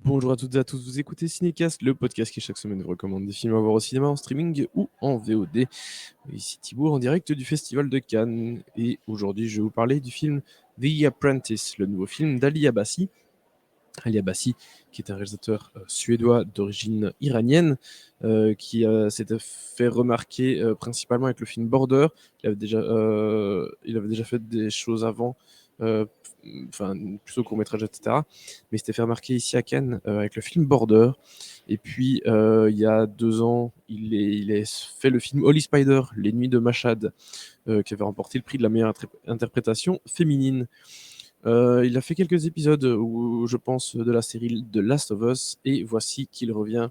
Bonjour à toutes et à tous, vous écoutez Cinécast, le podcast qui chaque semaine vous recommande des films à voir au cinéma, en streaming ou en VOD. Ici Thibaut en direct du Festival de Cannes. Et aujourd'hui je vais vous parler du film The Apprentice, le nouveau film d'Ali Abbasi. Ali Abbasi, qui est un réalisateur suédois d'origine iranienne, qui s'était fait remarquer principalement avec le film Border. Il avait déjà fait des choses avant, euh, enfin plutôt court-métrage, etc. Mais il s'était fait remarquer ici à Cannes avec le film Border. Et puis il y a 2 ans, il a fait le film Holy Spider, Les Nuits de Mashhad, qui avait remporté le prix de la meilleure interprétation féminine. Il a fait quelques épisodes où je pense de la série The Last of Us, et voici qu'il revient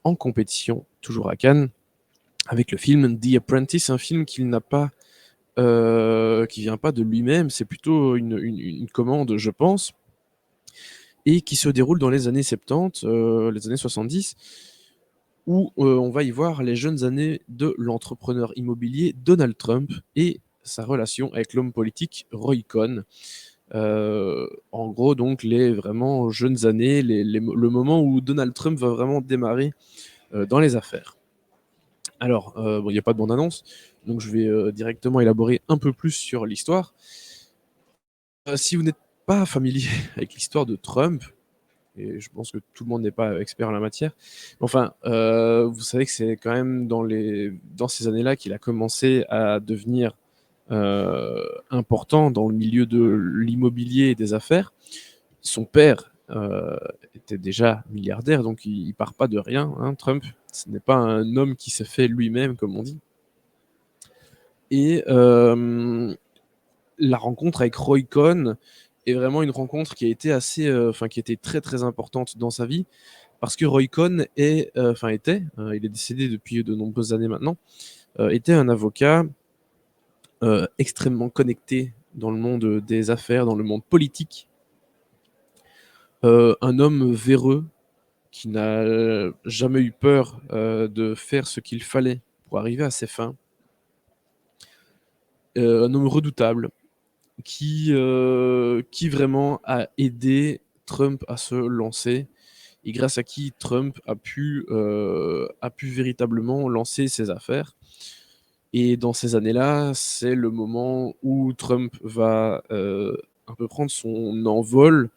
en compétition, toujours à Cannes, avec le film The Apprentice, un film qu'il n'a pas, qui vient pas de lui-même, c'est plutôt une commande, je pense, et qui se déroule dans les années 70, les années 70, où on va y voir les jeunes années de l'entrepreneur immobilier Donald Trump et sa relation avec l'homme politique Roy Cohn. En gros, donc, les vraiment jeunes années, le moment où Donald Trump va vraiment démarrer dans les affaires. Alors, bon, il n'y a pas de bande-annonce, donc je vais directement élaborer un peu plus sur l'histoire. Si vous n'êtes pas familier avec l'histoire de Trump, et je pense que tout le monde n'est pas expert en la matière, enfin, vous savez que c'est quand même dans ces années-là qu'il a commencé à devenir important dans le milieu de l'immobilier et des affaires. Son père était déjà milliardaire, donc il part pas de rien, hein, Trump. Ce n'est pas un homme qui s'est fait lui-même, comme on dit. Et la rencontre avec Roy Cohn est vraiment une rencontre qui a été qui était très très importante dans sa vie, parce que Roy Cohn il est décédé depuis de nombreuses années maintenant, était un avocat extrêmement connecté dans le monde des affaires, dans le monde politique, un homme véreux qui n'a jamais eu peur de faire ce qu'il fallait pour arriver à ses fins. Un homme redoutable qui vraiment a aidé Trump à se lancer, et grâce à qui Trump a pu véritablement lancer ses affaires. Et dans ces années-là, c'est le moment où Trump va un peu prendre son envol,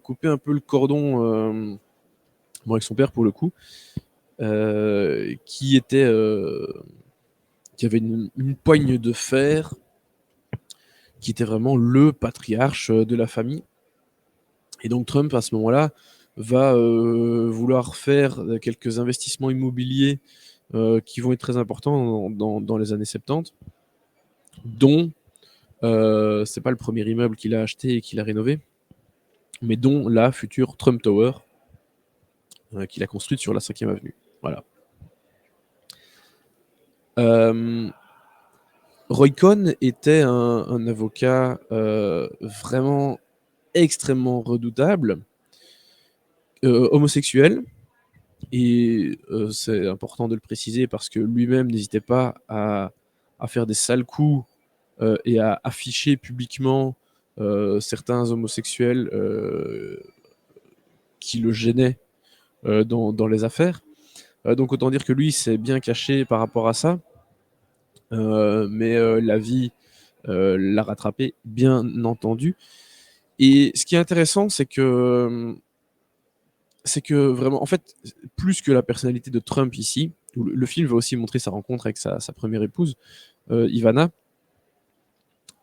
couper un peu le cordon, bon, avec son père pour le coup, euh, qui était, euh, qui avait une poigne de fer, qui était vraiment le patriarche de la famille. Et donc Trump, à ce moment-là, va vouloir faire quelques investissements immobiliers qui vont être très importants dans les années 70, dont, c'est pas le premier immeuble qu'il a acheté et qu'il a rénové, mais dont la future Trump Tower, qu'il a construite sur la 5e avenue. Voilà. Euh, Roy Cohn était un avocat vraiment extrêmement redoutable, homosexuel, et c'est important de le préciser parce que lui-même n'hésitait pas à faire des sales coups et à afficher publiquement certains homosexuels qui le gênaient dans les affaires. Donc autant dire que lui s'est bien caché par rapport à ça, mais la vie l'a rattrapé, bien entendu. Et ce qui est intéressant, c'est que vraiment, en fait, plus que la personnalité de Trump ici, où le film va aussi montrer sa rencontre avec sa première épouse, Ivana.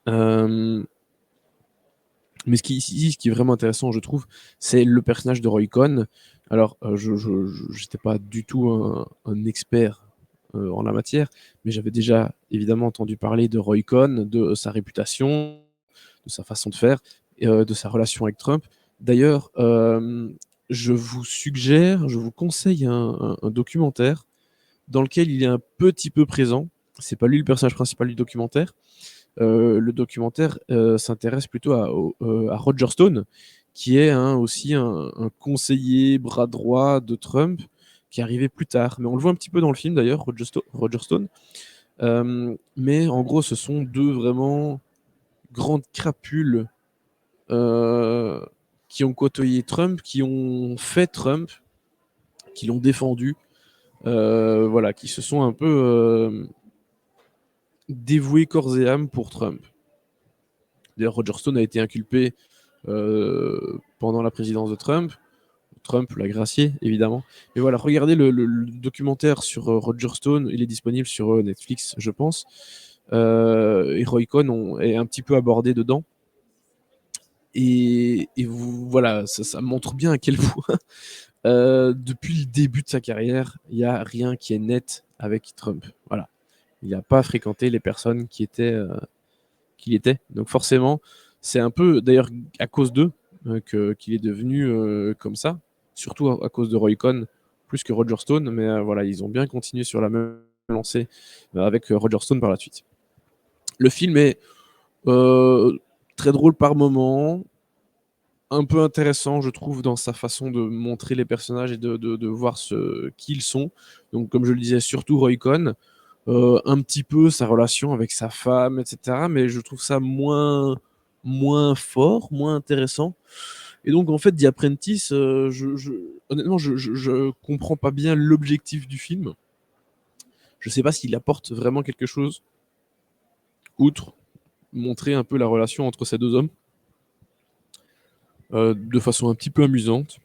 Euh, mais ce qui est vraiment intéressant, je trouve, c'est le personnage de Roy Cohn. Alors, je n'étais pas du tout un expert en la matière, mais j'avais déjà évidemment entendu parler de Roy Cohn, de sa réputation, de sa façon de faire, et de sa relation avec Trump. D'ailleurs, je vous conseille un documentaire dans lequel il est un petit peu présent. C'est pas lui le personnage principal du documentaire. Le documentaire s'intéresse plutôt à Roger Stone, qui est aussi un conseiller bras droit de Trump, qui est arrivé plus tard. Mais on le voit un petit peu dans le film d'ailleurs, Roger Stone. Mais en gros, ce sont deux vraiment grandes crapules euh, qui ont côtoyé Trump, qui ont fait Trump, qui l'ont défendu, voilà, qui se sont un peu dévoués corps et âme pour Trump. D'ailleurs, Roger Stone a été inculpé pendant la présidence de Trump. Trump l'a gracié, évidemment. Et voilà, regardez le documentaire sur Roger Stone. Il est disponible sur Netflix, je pense. Et Roy Cohn est un petit peu abordé dedans. Et voilà, ça montre bien à quel point, depuis le début de sa carrière, il n'y a rien qui est net avec Trump. Voilà. Il n'a pas fréquenté les personnes qui étaient, qu'il était. Donc forcément, c'est un peu, d'ailleurs, à cause d'eux qu'il est devenu comme ça. Surtout à cause de Roy Cohn, plus que Roger Stone. Mais voilà, ils ont bien continué sur la même lancée avec Roger Stone par la suite. Le film est très drôle par moments, un peu intéressant, je trouve, dans sa façon de montrer les personnages et de voir qui ils sont. Donc, comme je le disais, surtout Roy Cohn, un petit peu sa relation avec sa femme, etc. Mais je trouve ça moins fort, moins intéressant. Et donc, en fait, The Apprentice, honnêtement, je comprends pas bien l'objectif du film. Je sais pas s'il apporte vraiment quelque chose, outre montrer un peu la relation entre ces deux hommes, de façon un petit peu amusante.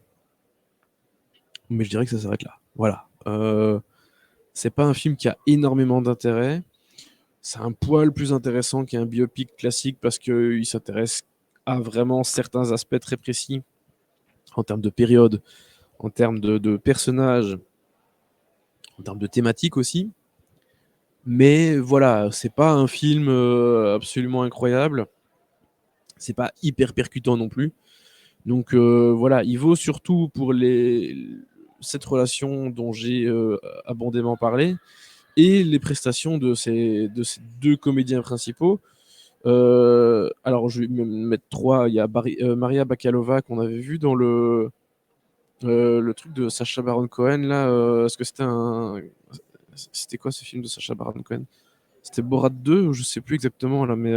Mais je dirais que ça s'arrête là. Voilà. C'est pas un film qui a énormément d'intérêt. C'est un poil plus intéressant qu'un biopic classique parce qu'il s'intéresse à vraiment certains aspects très précis en termes de période, en termes de personnages, en termes de thématiques aussi. Mais voilà, c'est pas un film absolument incroyable. C'est pas hyper percutant non plus. Donc voilà, il vaut surtout pour cette relation dont j'ai abondamment parlé et les prestations de ces deux comédiens principaux. Alors je vais me mettre trois. Il y a Maria Bakalova qu'on avait vu dans le truc de Sacha Baron Cohen là. Est-ce que c'était quoi ce film de Sacha Baron Cohen? C'était Borat 2 ou je sais plus exactement là, mais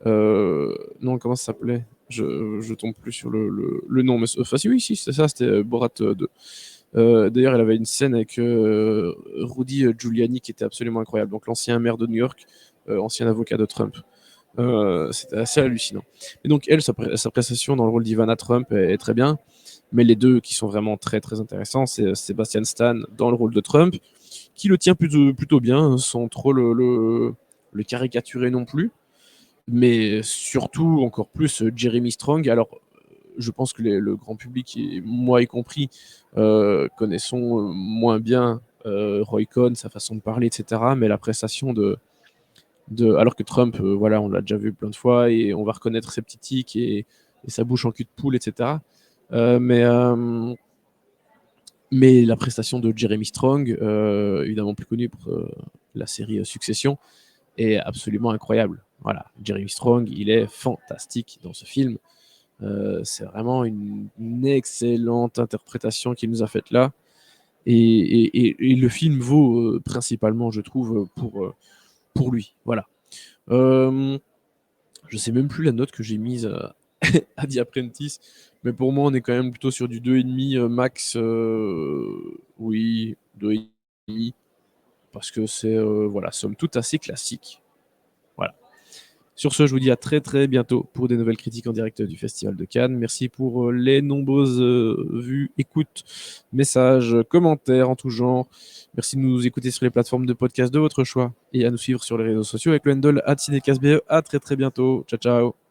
non, comment ça s'appelait? Je tombe plus sur le nom, mais enfin si, oui, si, c'est ça, c'était Borat 2. D'ailleurs, elle avait une scène avec Rudy Giuliani qui était absolument incroyable. Donc l'ancien maire de New York, ancien avocat de Trump. C'était assez hallucinant. Et donc elle, sa prestation dans le rôle d'Ivana Trump est très bien. Mais les deux qui sont vraiment très très intéressants, c'est Sebastian Stan dans le rôle de Trump, qui le tient plutôt bien, sans trop le caricaturer non plus. Mais surtout, encore plus, Jeremy Strong. Alors, je pense que le grand public, et moi y compris, connaissons moins bien Roy Cohn, sa façon de parler, etc. Mais la prestation alors que Trump, voilà, on l'a déjà vu plein de fois et on va reconnaître ses petits tics et sa bouche en cul de poule, etc. Mais la prestation de Jeremy Strong, évidemment plus connu pour la série Succession, est absolument incroyable. Voilà, Jeremy Strong, il est fantastique dans ce film. C'est vraiment une excellente interprétation qu'il nous a faite là. Et le film vaut principalement, je trouve, pour lui. Voilà. Je sais même plus la note que j'ai mise à The Apprentice, mais pour moi, on est quand même plutôt sur du 2,5 max. Oui, 2,5, parce que c'est, voilà, somme toute assez classique. Voilà. Sur ce, je vous dis à très très bientôt pour des nouvelles critiques en direct du Festival de Cannes. Merci pour les nombreuses vues, écoutes, messages, commentaires en tout genre. Merci de nous écouter sur les plateformes de podcast de votre choix et à nous suivre sur les réseaux sociaux avec le handle @cinecasbe. À très très bientôt. Ciao ciao.